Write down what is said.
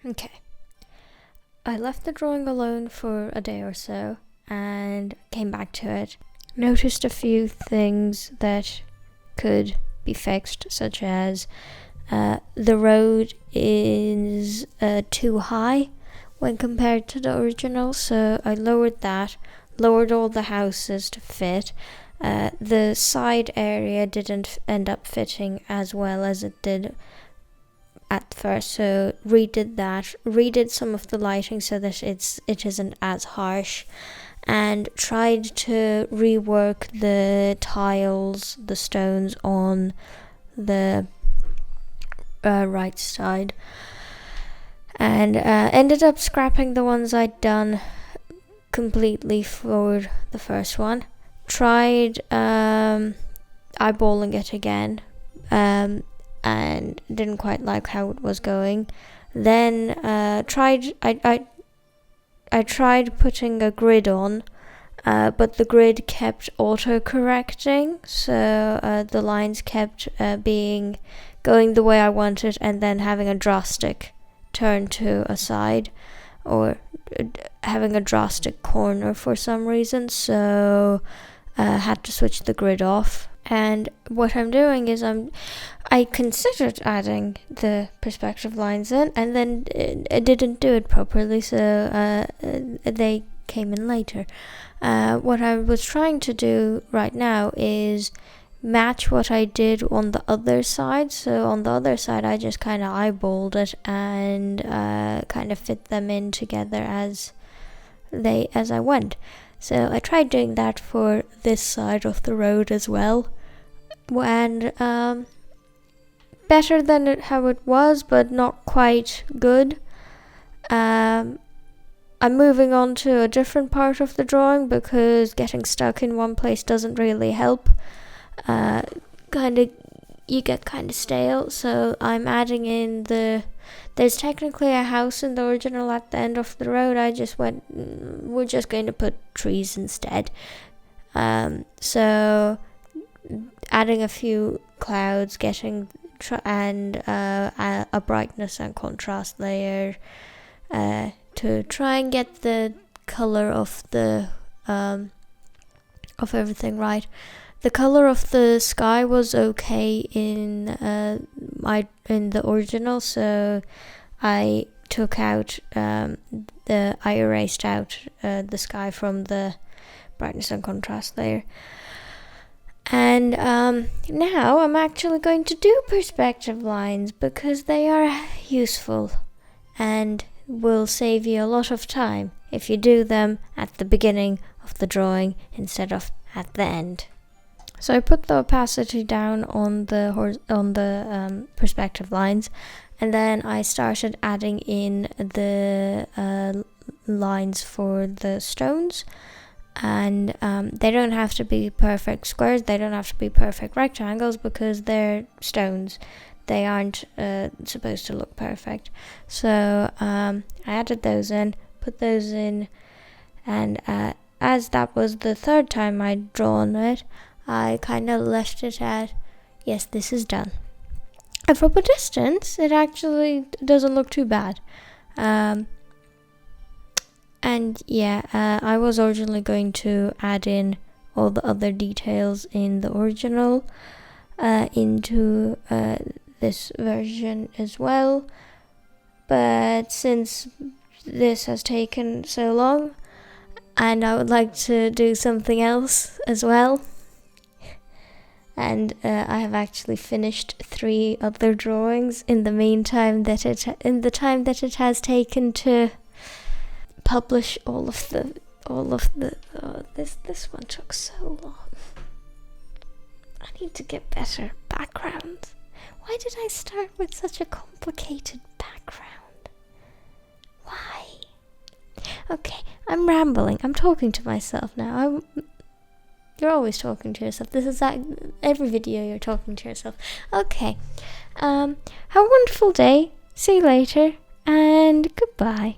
Okay. I left the drawing alone for a day or so and came back to it. Noticed a few things that could be fixed, such as the road is too high when compared to the original, so I lowered that, lowered all the houses to fit. The side area didn't end up fitting as well as it did at first, so redid that, redid some of the lighting so that it isn't as harsh, and tried to rework the tiles, the stones on the right side, and ended up scrapping the ones I'd done completely for the first one. Tried eyeballing it again, and didn't quite like how it was going. Then I tried putting a grid on, but the grid kept auto-correcting, so the lines kept going the way I wanted, and then having a drastic turn to a side, or having a drastic corner for some reason, so had to switch the grid off. And what I'm doing is I considered adding the perspective lines in, and then I didn't do it properly, so they came in later. What I was trying to do right now is match what I did on the other side. So on the other side, I just kind of eyeballed it and kind of fit them in together as I went. So I tried doing that for this side of the road as well, and better than how it was, but not quite good. I'm moving on to a different part of the drawing because getting stuck in one place doesn't really help. You get kind of stale, so I'm adding in there's technically a house in the original at the end of the road. We're just going to put trees instead. So adding a few clouds, and a brightness and contrast layer to try and get the color of everything right. The color of the sky was okay in the original, so I erased out the sky from the brightness and contrast layer. And now I'm actually going to do perspective lines because they are useful and will save you a lot of time if you do them at the beginning of the drawing instead of at the end. So I put the opacity down on the perspective lines, and then I started adding in the lines for the stones. And they don't have to be perfect squares, they don't have to be perfect rectangles because they're stones. They aren't supposed to look perfect. So I added those in, put those in, and as that was the third time I'd drawn it, I kind of left it at, yes, this is done. And from a distance, it actually doesn't look too bad. And yeah, I was originally going to add in all the other details in the original into this version as well. But since this has taken so long, and I would like to do something else as well, and I have actually finished 3 other drawings in the meantime that it has taken to publish all of the this one took so long. I need to get better backgrounds. Why did I start with such a complicated background? Why? Okay, I'm rambling. I'm talking to myself now. You're always talking to yourself. This is every video you're talking to yourself. Okay. Have a wonderful day. See you later, and goodbye.